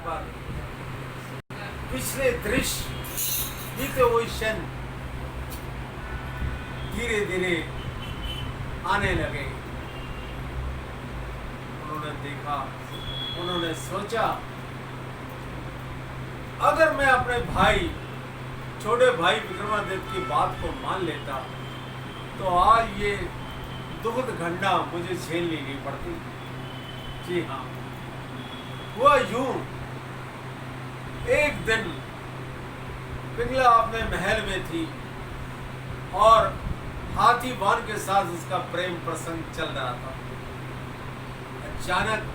पर पिछले दृश्य बीते हुए क्षण धीरे धीरे आने लगे। उन्होंने देखा, उन्होंने सोचा, अगर मैं अपने भाई, छोटे भाई विक्रमादित्य की बात को मान लेता तो आज ये दुखद घटना मुझे झेलनी नहीं पड़ती। जी हाँ, हुआ यूं, एक दिन पिंगला अपने महल में थी और हाथीवान के साथ उसका प्रेम प्रसंग चल रहा था। अचानक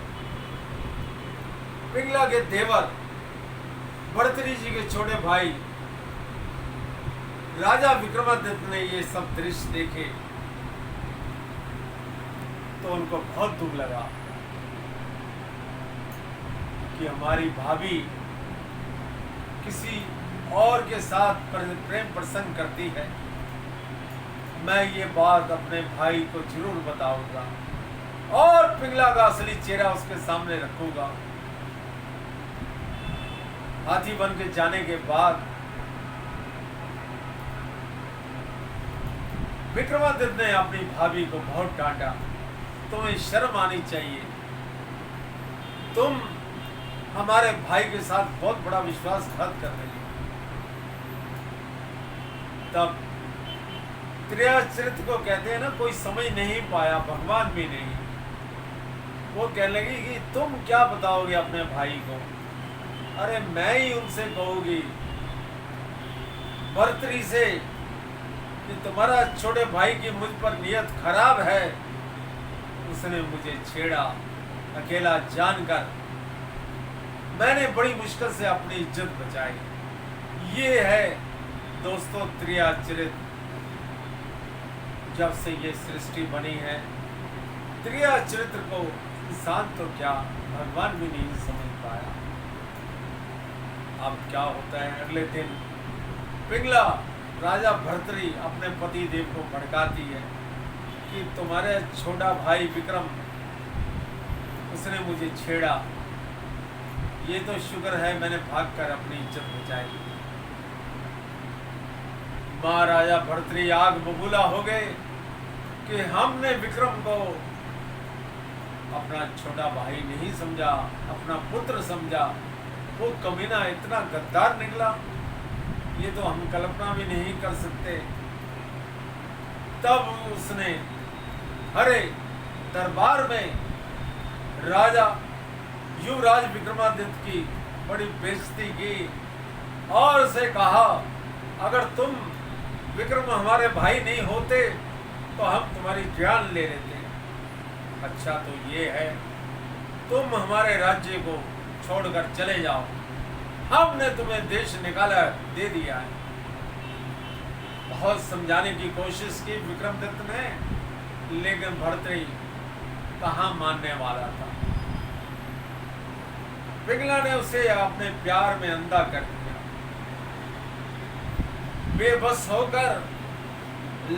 पिंगला के देवर भर्तृहरि जी के छोटे भाई राजा विक्रमादित्य ने ये सब दृश्य देखे तो उनको बहुत दुख लगा कि हमारी भाभी किसी और के साथ प्रेम प्रसंग करती है। मैं ये बात अपने भाई को जरूर बताऊंगा और पिंगला का असली चेहरा उसके सामने रखूंगा। हाथी बन के जाने के बाद विक्रमादित्य ने अपनी भाभी को बहुत डांटा। तुम्हें शर्म आनी चाहिए, तुम हमारे भाई के साथ बहुत बड़ा विश्वासघात कर रही हो। तब त्रियाचरित को कहते हैं ना, कोई समझ नहीं पाया, भगवान भी नहीं। वो कहने लगी कि तुम क्या बताओगे अपने भाई को? अरे मैं ही उनसे कहूंगी भर्तृहरि से कि तुम्हारा छोटे भाई की मुझ पर नियत खराब है। उसने मुझे छेड़ा अकेला जानकर, मैंने बड़ी मुश्किल से अपनी इज्जत बचाई। ये है दोस्तों त्रियाचरित। जब से ये सृष्टि बनी है, त्रियाचरित्र को इंसान तो क्या भगवान भी नहीं समझ पाया। अब क्या होता है, अगले दिन पिंगला राजा भर्तृहरि अपने पति देव को भड़काती है कि तुम्हारे छोटा भाई विक्रम, उसने मुझे छेड़ा। ये तो शुक्र है मैंने भागकर अपनी इज्जत बचाई। महाराजा भर्तृहरि आग बबूला हो गए कि हमने विक्रम को अपना छोटा भाई नहीं समझा, अपना पुत्र समझा। वो कमीना इतना गद्दार निकला, ये तो हम कल्पना भी नहीं कर सकते। तब उसने हरे दरबार में राजा युवराज विक्रमादित्य की बड़ी बेइज्जती की और उसे कहा, अगर तुम विक्रम हमारे भाई नहीं होते तो हम तुम्हारी जान ले लेते। अच्छा तो ये है, तुम हमारे राज्य को छोड़कर चले जाओ, हमने तुम्हें देश निकाला दे दिया है। बहुत समझाने की कोशिश की विक्रमादित्य ने, लेकिन भर्तृहरि कहाँ मानने वाला था। पिंगला ने उसे अपने प्यार में अंधा कर दिया। बेबस होकर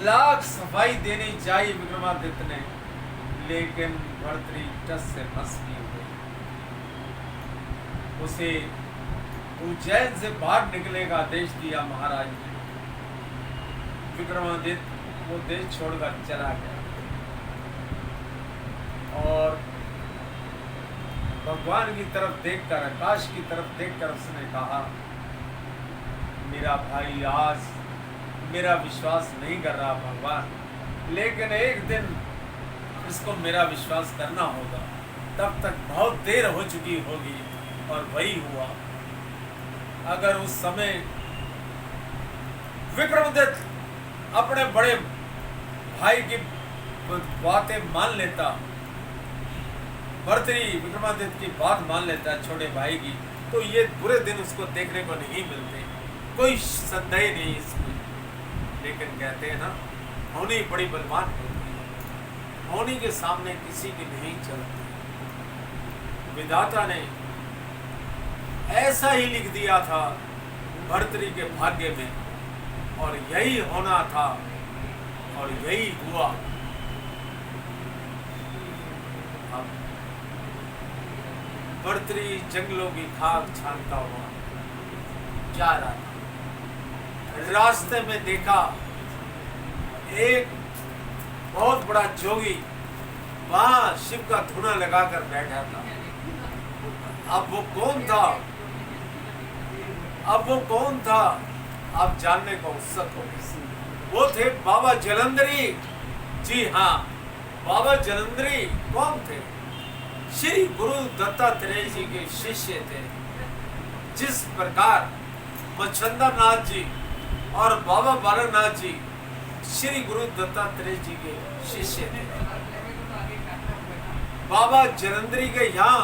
लाख सफाई देनी चाहिए विक्रमादित्य ने, लेकिन भर्तृहरि टस से मस नहीं हुए। उसे उज्जैन से बाहर निकलने का आदेश दिया महाराज ने। विक्रमादित्य वो देश छोड़कर चला गया और भगवान की तरफ देखकर, आकाश की तरफ देखकर उसने कहा, मेरा भाई आज मेरा विश्वास नहीं कर रहा भगवान, लेकिन एक दिन इसको मेरा विश्वास करना होगा। तब तक बहुत देर हो चुकी होगी। और वही हुआ। अगर उस समय विक्रमादित्य अपने बड़े भाई की बातें मान लेता, भर्तृहरि विक्रमादित्य की बात मान लेता छोटे भाई की, तो ये बुरे दिन उसको देखने को नहीं मिलते, कोई संदेह नहीं इसमें। लेकिन कहते हैं ना, होनी बड़ी बलवान होती है, होनी के सामने किसी की नहीं चलती। विधाता ने ऐसा ही लिख दिया था भर्तृहरि के भाग्य में, और यही होना था और यही हुआ। अब भर्तरी जंगलों की खाक छानता हुआ जा रहा था। रास्ते में देखा एक बहुत बड़ा जोगी वहां शिव का धुना लगाकर बैठा था। अब वो कौन था? आप जानने को उत्सुक हो। वो थे बाबा जलंधरी। जी हाँ, बाबा जलंधरी कौन थे? श्री गुरु दत्तात्रेय जी के शिष्य थे। जिस प्रकार मच्छंदर नाथ जी और बाबा बालकनाथ जी श्री गुरु दत्तात्रेय जी के शिष्य थे। बाबा जलंधरी के यहाँ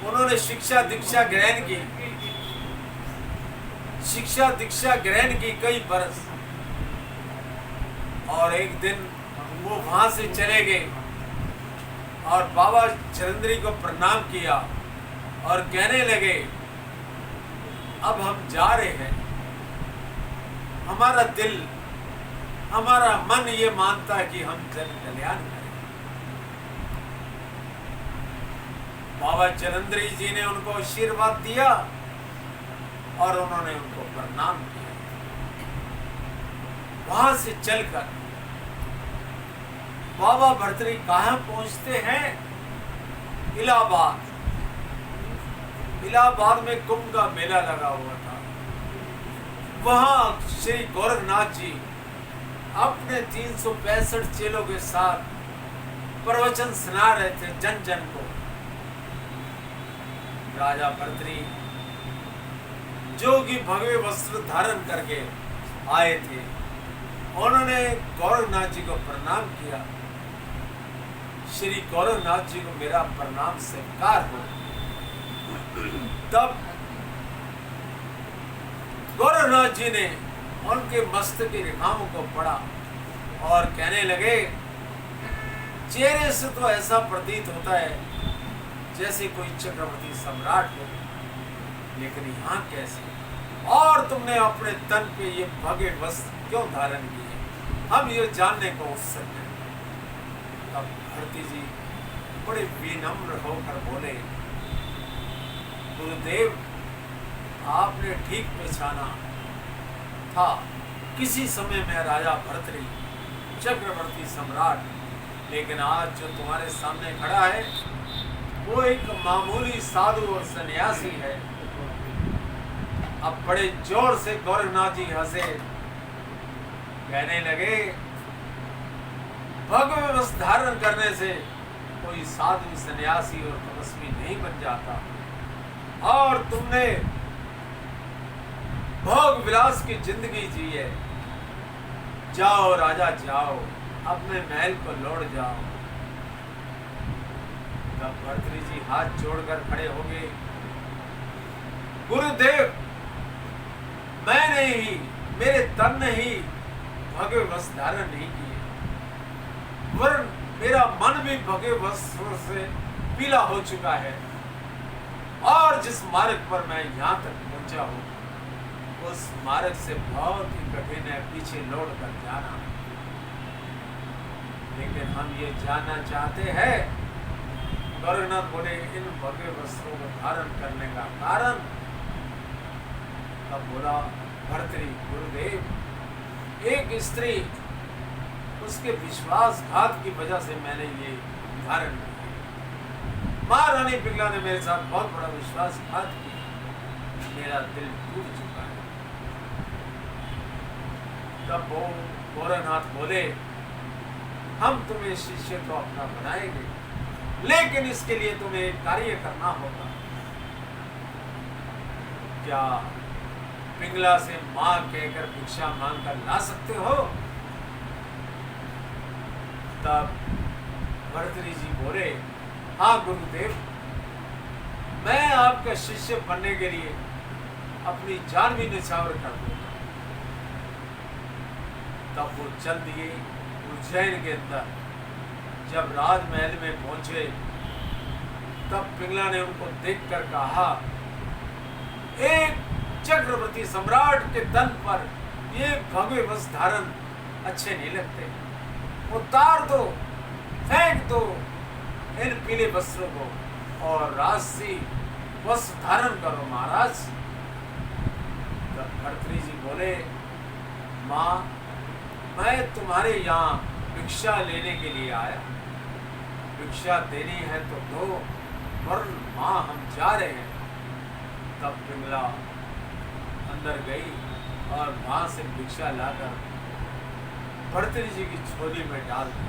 उन्होंने शिक्षा दीक्षा ग्रहण की कई बरस। और एक दिन वो वहां से चले गए और बाबा जलंधरी को प्रणाम किया और कहने लगे, अब हम जा रहे हैं। हमारा दिल, हमारा मन ये मानता है कि हम जन कल्याण करें। बाबा जलंधरी जी ने उनको आशीर्वाद दिया और उन्होंने उनको प्रणाम किया। वहां से चलकर बाबा भर्तरी कहां पहुंचते हैं? इलाहाबाद। इलाहाबाद में कुंभ का मेला लगा हुआ था। वहां श्री गोरखनाथ जी अपने 365 चेलों के साथ प्रवचन सुना रहे थे जन जन को। राजा भर्तरी जो कि भगवे वस्त्र धारण करके आए थे, उन्होंने गोरखनाथ जी को प्रणाम किया। श्री गोरखनाथ जी को मेरा प्रणाम स्वीकार हो। तब गोरखनाथ जी ने उनके मस्तक की रेखाओं को पढ़ा और कहने लगे, चेहरे से तो ऐसा प्रतीत होता है जैसे कोई चक्रवर्ती सम्राट हो, लेकिन यहाँ कैसे? और तुमने अपने तन पे ये भव्य वस्त्र क्यों धारण किए? हम ये जानने को उत्सुक हैं। तब भर्तरी जी बड़े विनम्र होकर बोले, गुरुदेव, आपने ठीक पहचाना था। किसी समय में राजा भर्तरी चक्रवर्ती सम्राट, लेकिन आज जो तुम्हारे सामने खड़ा है वो एक मामूली साधु और सन्यासी है। अब बड़े जोर से गोरखनाथ जी हंसे, कहने लगे, भगवे वस्त्र धारण करने से कोई साधु सन्यासी और तपस्वी नहीं बन जाता। और तुमने भोग विलास की जिंदगी जी है। जाओ राजा जाओ, अपने महल को लौट जाओ। तब भर्तरी जी हाथ जोड़कर खड़े हो गए, गुरुदेव, मैंने ही, मेरे तन ने ही भगवे वस्त्र धारण नहीं किए, वरन मेरा मन भी भगवे वस्त्रों से पीला हो चुका है। और जिस मार्ग पर मैं यहाँ तक पहुंचा हूँ, उस मार्ग से बहुत ही कठिन है पीछे लौट कर जाना। लेकिन हम ये जानना चाहते हैं, गोरखनाथ बोले, इन भगवे वस्त्रों को धारण करने का कारण? तब बोला भर्तरी, गुरुदेव, एक स्त्री, उसके विश्वासघात की वजह से मैंने ये धारण किया। महारानी पिंगला ने मेरे साथ बहुत बड़ा विश्वासघात किया, मेरा दिल टूट चुका है। तब वो गोरखनाथ बोले, हम तुम्हें शिष्य तो अपना बनाएंगे, लेकिन इसके लिए तुम्हें एक कार्य करना होगा। क्या पिंगला से मां कहकर भिक्षा मांग कर ला सकते हो? तब भर्तरी जी बोले, हाँ गुरुदेव, मैं आपका शिष्य बनने के लिए अपनी जान भी न्यौछावर कर दूंगा। तब वो चल दिए उज्जैन के अंदर। जब राजमहल में पहुंचे, तब पिंगला ने उनको देखकर कहा, एक चक्रवर्ती सम्राट के तन पर ये भगवे वस्त्र धारण अच्छे नहीं लगते, उतार दो, फेंक दो इन पीले वस्त्रों को। और राजसी वस्त्र धारण करो महाराज। तब भर्तृहरि जी बोले, माँ मैं तुम्हारे यहाँ भिक्षा लेने के लिए आया, भिक्षा देनी है तो दो, वरन माँ हम जा रहे हैं। तब पिंगला अंदर गई और वहां से भिक्षा लाकर भर्तृहरि जी की झोली में डाल दी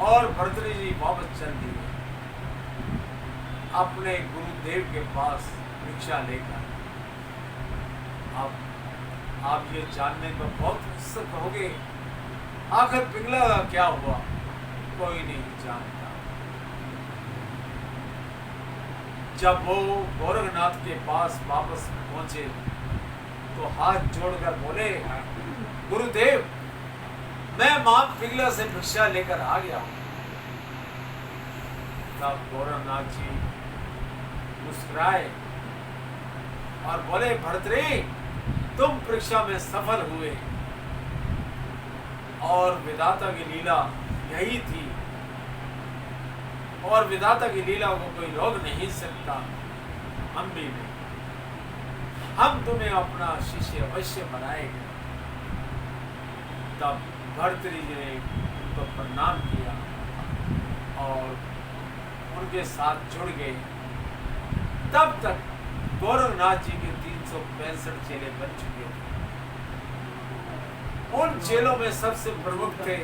और भर्तृहरि जी वापस चल दिए अपने गुरुदेव के पास भिक्षा लेकर। अब आप ये जानने को बहुत उत्सुक होंगे, आखिर पिंगला का क्या हुआ, कोई नहीं जानता। जब वो गोरखनाथ के पास वापस पहुंचे तो हाथ जोड़कर बोले, गुरुदेव मैं मां पिंगला से भिक्षा लेकर आ गया हूं। तब गोरखनाथ जी मुस्कुराए और बोले, भर्तृहरि तुम परीक्षा में सफल हुए और विधाता की लीला यही थी और विधाता की लीला को कोई रोक नहीं सकता। हम भी नहीं, हम तुम्हें अपना शिष्य अवश्य बनाएंगे। तब भर्तृहरि जी ने उनको प्रणाम किया और उनके साथ जुड़ गए। तब तक गोरखनाथ जी के 365 चेले बन चुके थे। उन चेलों में सबसे प्रमुख थे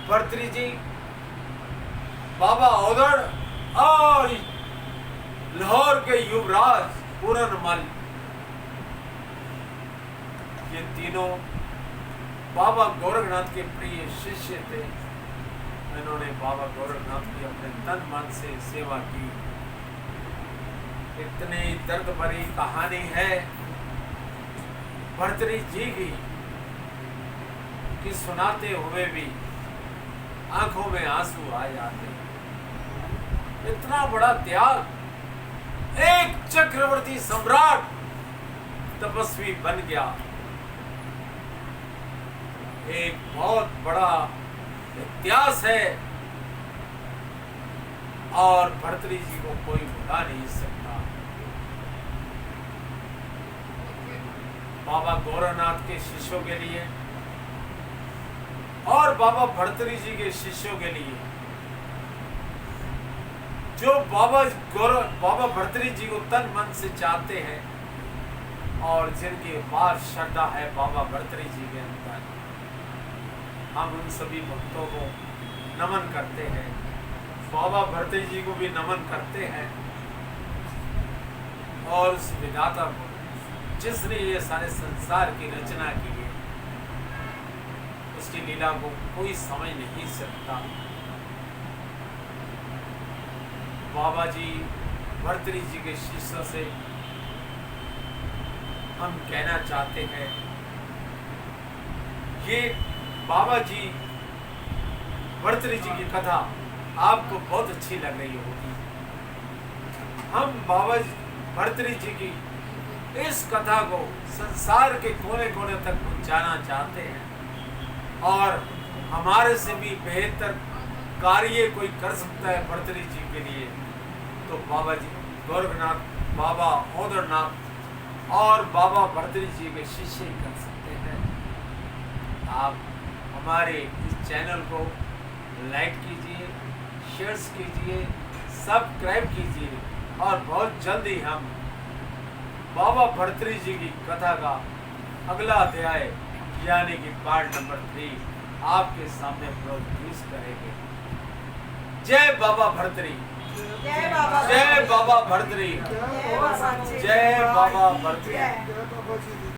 भर्तृहरि जी, बाबा औदड़ और लाहौर के युवराज पूरनमल। ये तीनों बाबा गोरखनाथ के प्रिय शिष्य थे। इन्होंने बाबा गोरखनाथ की अपने तन मन से सेवा की। इतनी दर्द भरी कहानी है भर्तृहरि जी की कि सुनाते हुए भी आंखों में आंसू आ जाते। इतना बड़ा त्याग, एक चक्रवर्ती सम्राट तपस्वी बन गया, एक बहुत बड़ा इतिहास है और भर्तृहरि जी को कोई भुला नहीं सकता। बाबा गोरखनाथ के शिष्यों के लिए और बाबा भर्तृहरि जी के शिष्यों के लिए, जो बाबा भर्तृहरि जी को तन मन से चाहते हैं और जिनके पास श्रद्धा है बाबा भर्तृहरि जी के अंदर, हम उन सभी भक्तों को नमन करते हैं, बाबा भर्तृहरि जी को भी नमन करते हैं और उस विधाता को जिसने ये सारे संसार की रचना की है, उसकी लीला को कोई समझ नहीं सकता। बाबा जी भर्तृहरि जी के शिष्यों से हम कहना चाहते हैं, ये बाबा जी भर्तृहरि जी की कथा आपको बहुत अच्छी लग रही होगी। हम बाबा भर्तृहरि जी की इस कथा को संसार के कोने कोने तक पहुंचाना चाहते हैं और हमारे से भी बेहतर कार्य कोई कर सकता है भर्तृहरि जी के लिए तो बाबा जी गोरखनाथ, बाबा औदड़नाथ और बाबा भर्तृहरि जी के शिष्य ही कर सकते हैं। आप हमारे इस चैनल को लाइक कीजिए, शेयर्स कीजिए, सब्सक्राइब कीजिए और बहुत जल्दी हम बाबा भर्तृहरि जी की कथा का अगला अध्याय यानी कि पार्ट नंबर 3 आपके सामने प्रोड्यूस करेंगे। जय बाबा भर्तृहरि, जय बाबा भर्तृहरि, जय बाबा भर्तृहरि।